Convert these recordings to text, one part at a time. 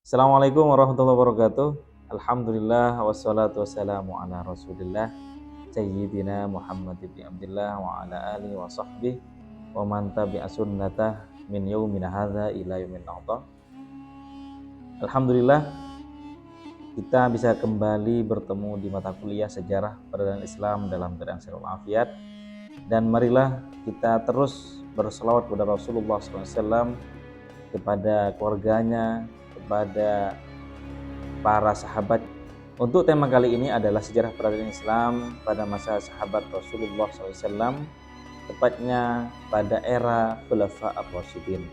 Assalamualaikum warahmatullahi wabarakatuh. Alhamdulillah wassalatu wassalamu ala Rasulillah Sayyidina Muhammad ibn Abdullah wa ala alihi wa sahbihi wa man tabi'a sunnatah min yaumina hadza ila yaumin naqta. Alhamdulillah kita bisa kembali bertemu di mata kuliah sejarah peradaban Islam dalam keadaan sehat walafiat, dan marilah kita terus berselawat kepada Rasulullah SAW, kepada keluarganya, kepada para sahabat. Untuk tema kali ini adalah sejarah peradaban Islam pada masa sahabat Rasulullah SAW, tepatnya pada era Khulafa ar-Rasyidin.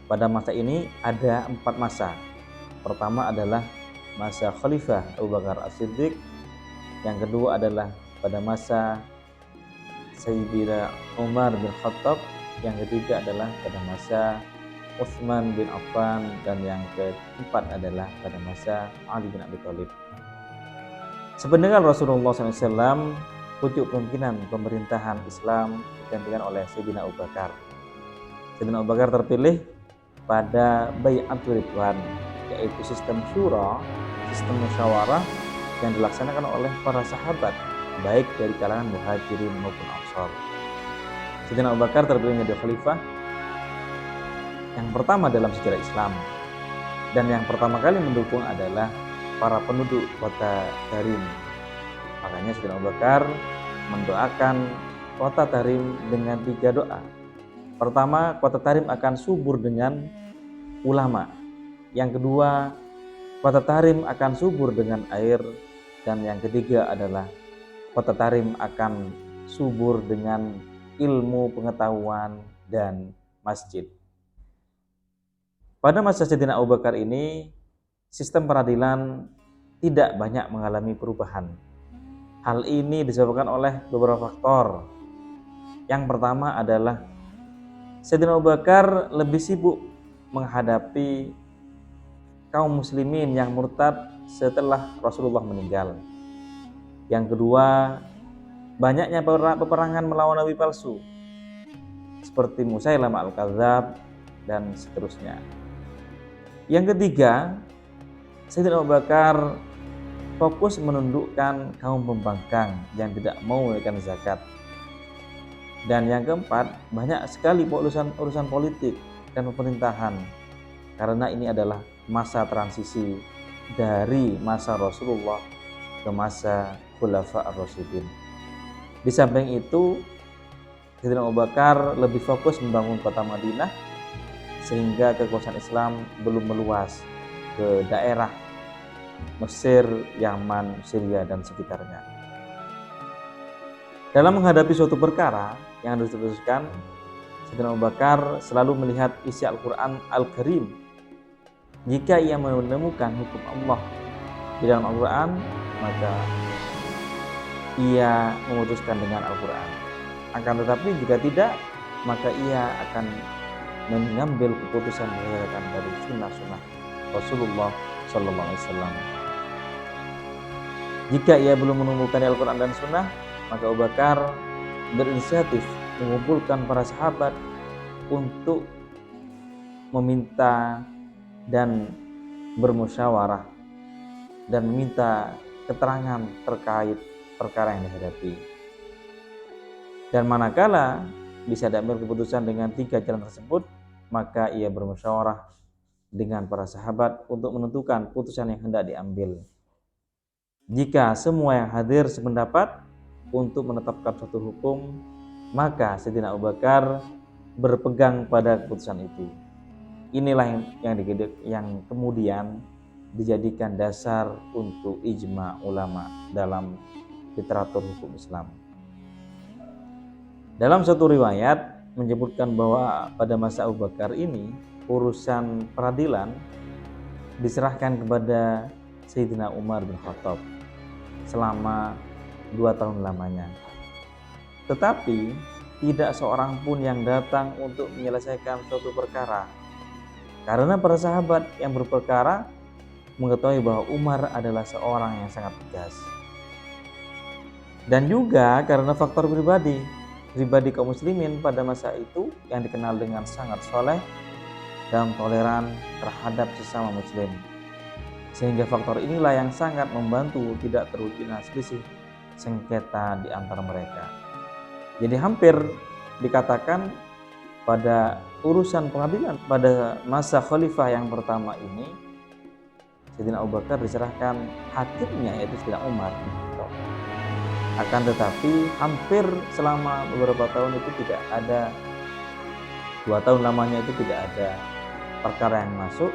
Pada masa ini ada 4 masa. Pertama adalah masa Khalifah Abu Bakar As-Siddiq. Yang kedua adalah pada masa Sayyidina Umar bin Khattab. Yang ketiga adalah pada masa Utsman bin Affan, dan yang keempat adalah pada masa Ali bin Abi Thalib. Sepeninggal Rasulullah SAW, pucuk pimpinan pemerintahan Islam digantikan oleh Sayyidina Abu Bakar. Sayyidina Abu Bakar terpilih pada Bai'atul Ridwan, yaitu sistem syura, sistem musyawarah yang dilaksanakan oleh para sahabat, baik dari kalangan muhajirin maupun ansar. Sayyidina Abu Bakar terpilih menjadi khalifah yang pertama dalam sejarah Islam, dan yang pertama kali mendukung adalah para penduduk kota Tarim. Makanya Sayyidina Abu Bakar mendoakan kota Tarim dengan 3 doa. Pertama, kota Tarim akan subur dengan ulama. Yang kedua, kota Tarim akan subur dengan air. Dan yang ketiga adalah kota Tarim akan subur dengan ilmu pengetahuan dan masjid. Pada masa Sayyidina Abu Bakar ini, sistem peradilan tidak banyak mengalami perubahan. Hal ini disebabkan oleh beberapa faktor. Yang pertama adalah Sayyidina Abu Bakar lebih sibuk menghadapi kaum muslimin yang murtad setelah Rasulullah meninggal. Yang kedua, banyaknya peperangan melawan nabi palsu seperti Musailamah al-Kadzab dan seterusnya. Yang ketiga, Sayyidina Abu Bakar fokus menundukkan kaum pembangkang yang tidak mau menunaikan zakat. Dan yang keempat, banyak sekali urusan politik dan pemerintahan, karena ini adalah masa transisi dari masa Rasulullah ke masa Khulafa ar-Rasyidin. Di samping itu, Sayyidina Abu Bakar lebih fokus membangun kota Madinah, sehingga kekuasaan Islam belum meluas ke daerah Mesir, Yaman, Syria, dan sekitarnya. Dalam menghadapi suatu perkara yang harus diputuskan, Sayyidina Abu Bakar selalu melihat isi Al-Quran Al-Karim. Jika ia menemukan hukum Allah di dalam Al-Quran, maka ia memutuskan dengan Al-Quran. Akan tetapi jika tidak, maka ia akan mengambil keputusan berdasarkan dari sunnah-sunnah Rasulullah Sallallahu Alaihi Wasallam. Jika ia belum menemukan Al-Quran dan Sunnah, maka Abu Bakar berinisiatif mengumpulkan para sahabat untuk meminta dan bermusyawarah dan meminta keterangan terkait perkara yang dihadapi. Dan manakala bisa diambil keputusan dengan 3 jalan tersebut, maka ia bermusyawarah dengan para sahabat untuk menentukan putusan yang hendak diambil. Jika semua yang hadir sependapat untuk menetapkan suatu hukum, maka Sayyidina Abu Bakar berpegang pada keputusan itu. Inilah yang kemudian dijadikan dasar untuk ijma ulama dalam literatur hukum Islam. Dalam satu riwayat menyebutkan bahwa pada masa Abu Bakar ini urusan peradilan diserahkan kepada Sayyidina Umar bin Khattab selama 2 tahun lamanya. Tetapi tidak seorang pun yang datang untuk menyelesaikan suatu perkara, karena para sahabat yang berperkara mengetahui bahwa Umar adalah seorang yang sangat tegas. Dan juga karena faktor pribadi kaum muslimin pada masa itu yang dikenal dengan sangat soleh dan toleran terhadap sesama muslim. Sehingga faktor inilah yang sangat membantu tidak terwujudnya selisih sengketa di antara mereka. Jadi hampir dikatakan pada urusan pengadilan pada masa khalifah yang pertama ini, Sayyidina Abu Bakar diserahkan hakimnya yaitu Sayyidina Umar. Akan tetapi hampir selama beberapa tahun itu tidak ada, 2 tahun lamanya itu tidak ada perkara yang masuk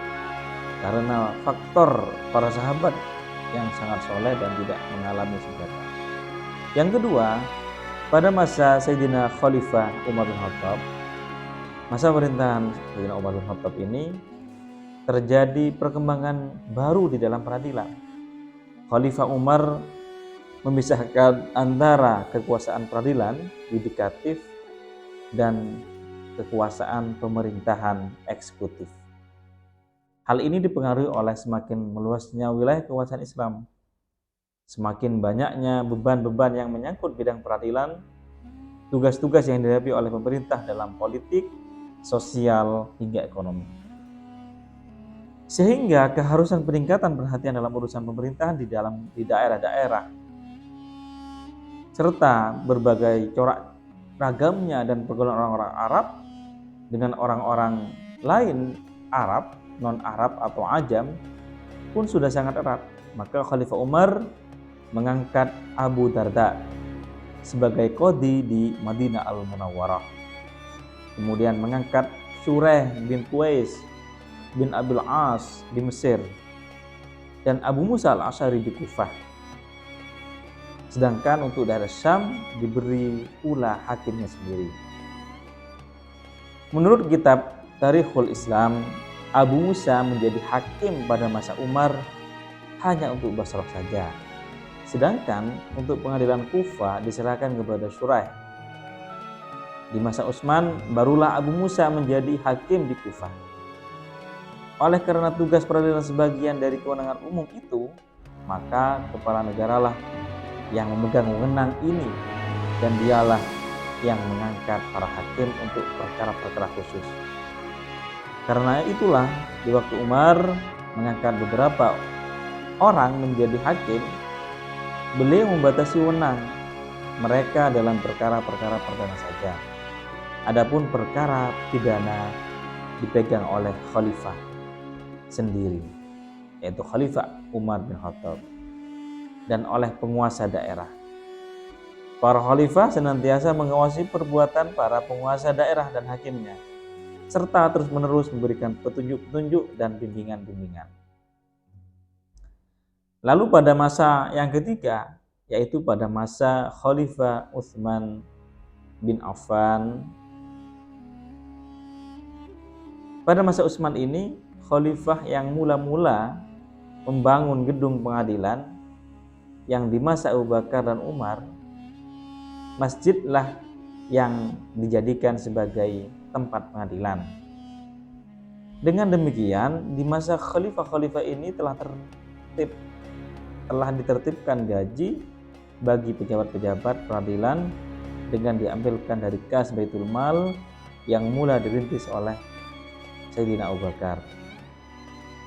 karena faktor para sahabat yang sangat soleh dan tidak mengalami sengketa. Yang kedua, pada masa Sayyidina Khalifah Umar bin Khattab, masa pemerintahan Sayyidina Umar bin Khattab ini terjadi perkembangan baru di dalam peradilan. Khalifah Umar memisahkan antara kekuasaan peradilan yudikatif dan kekuasaan pemerintahan eksekutif. Hal ini dipengaruhi oleh semakin meluasnya wilayah kekuasaan Islam, semakin banyaknya beban-beban yang menyangkut bidang peradilan, tugas-tugas yang dihadapi oleh pemerintah dalam politik, sosial, hingga ekonomi. Sehingga keharusan peningkatan perhatian dalam urusan pemerintahan di daerah-daerah serta berbagai corak ragamnya dan pergaulan orang-orang Arab dengan orang-orang lain Arab, non-Arab atau Ajam pun sudah sangat erat. Maka Khalifah Umar mengangkat Abu Darda sebagai qadhi di Madinah Al-Munawwarah. Kemudian mengangkat Shuraih bin Qais bin Abil As di Mesir dan Abu Musa Al-Asy'ari di Kufah. Sedangkan untuk daerah Syam diberi pula hakimnya sendiri. Menurut kitab Tarikhul Islam, Abu Musa menjadi hakim pada masa Umar hanya untuk Basrah saja. Sedangkan untuk pengadilan Kufah diserahkan kepada Shuraih. Di masa Utsman barulah Abu Musa menjadi hakim di Kufah. Oleh karena tugas peradilan sebagian dari kewenangan umum itu, maka kepala negaralah yang memegang wewenang ini dan dialah yang mengangkat para hakim untuk perkara-perkara khusus. Karena itulah di waktu Umar mengangkat beberapa orang menjadi hakim, beliau membatasi wewenang mereka dalam perkara-perkara perdana saja. Adapun perkara pidana dipegang oleh khalifah sendiri, yaitu Khalifah Umar bin Khattab, dan oleh penguasa daerah. Para khalifah senantiasa mengawasi perbuatan para penguasa daerah dan hakimnya, serta terus-menerus memberikan petunjuk-petunjuk dan bimbingan-bimbingan. Lalu pada masa yang ketiga, yaitu pada masa Khalifah Utsman bin Affan. Pada masa Utsman ini, khalifah yang mula-mula membangun gedung pengadilan yang di masa Abu Bakar dan Umar, masjidlah yang dijadikan sebagai tempat pengadilan. Dengan demikian, di masa khalifah-khalifah ini telah ditertibkan gaji bagi pejabat-pejabat peradilan dengan diambilkan dari kas Baitul Mal yang mula dirintis oleh Sayyidina Abu Bakar.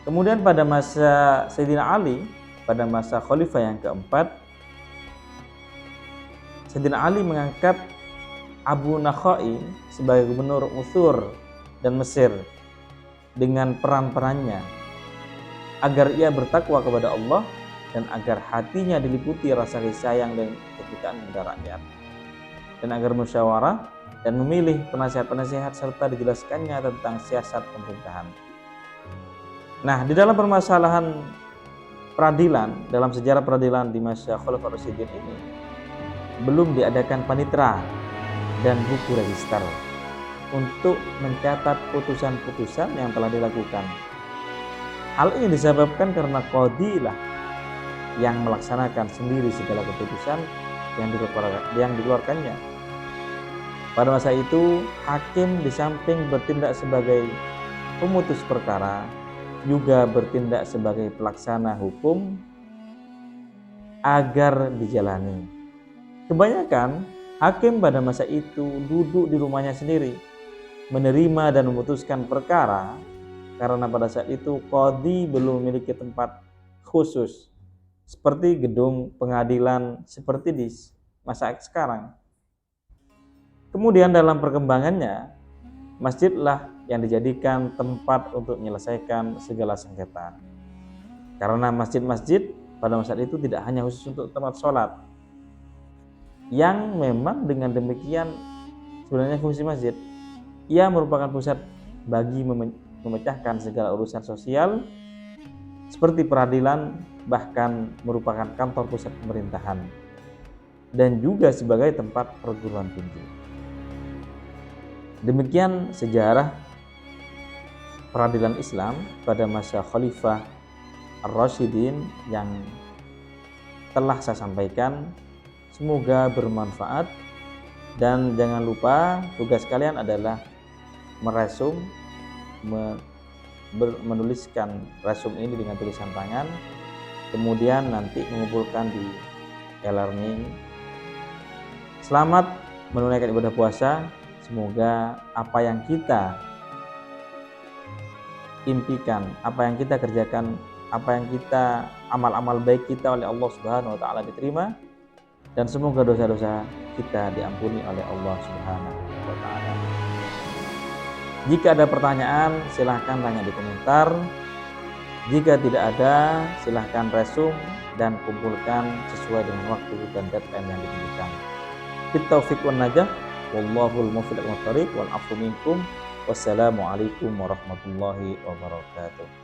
Kemudian pada masa Sayyidina Ali, pada masa khalifah yang keempat, Sayyidina Ali mengangkat Abu Nakhai sebagai gubernur Utsur dan Mesir dengan peran-perannya agar ia bertakwa kepada Allah dan agar hatinya diliputi rasa kasih sayang dan kecintaan kepada rakyat, dan agar musyawarah dan memilih penasihat-penasihat serta dijelaskannya tentang siasat pemerintahan. Nah, di dalam permasalahan peradilan, dalam sejarah peradilan di masa Khalifah Rasyidin ini belum diadakan panitera dan buku register untuk mencatat putusan-putusan yang telah dilakukan. Hal ini disebabkan karena qadhi lah yang melaksanakan sendiri segala keputusan yang dikeluarkannya. Pada masa itu, hakim di samping bertindak sebagai pemutus perkara, juga bertindak sebagai pelaksana hukum agar dijalani. Kebanyakan hakim pada masa itu duduk di rumahnya sendiri, menerima dan memutuskan perkara karena pada saat itu qadhi belum memiliki tempat khusus seperti gedung pengadilan seperti di masa sekarang. Kemudian dalam perkembangannya, masjidlah yang dijadikan tempat untuk menyelesaikan segala sengketa. Karena masjid-masjid pada masa itu tidak hanya khusus untuk tempat sholat, yang memang dengan demikian sebenarnya fungsi masjid, ia merupakan pusat bagi memecahkan segala urusan sosial seperti peradilan, bahkan merupakan kantor pusat pemerintahan dan juga sebagai tempat perguruan tinggi. Demikian sejarah peradilan Islam pada masa Khalifah Ar-Rasyidin yang telah saya sampaikan. Semoga bermanfaat, dan jangan lupa tugas kalian adalah meresum, menuliskan resum ini dengan tulisan tangan, kemudian nanti mengumpulkan di e-learning. Selamat menunaikan ibadah puasa. Semoga apa yang kita impikan, apa yang kita kerjakan, apa yang kita amal-amal baik kita oleh Allah Subhanahu wa taala diterima, dan semoga dosa-dosa kita diampuni oleh Allah Subhanahu wa taala. Jika ada pertanyaan, silahkan tanya di komentar. Jika tidak ada, silahkan resum dan kumpulkan sesuai dengan waktu dan deadline yang ditentukan. Bittaufiq wan najah, wallahul muwaffiq ila aqwamit thoriq, wal 'afwu minkum. Wassalamualaikum warahmatullahi wabarakatuh.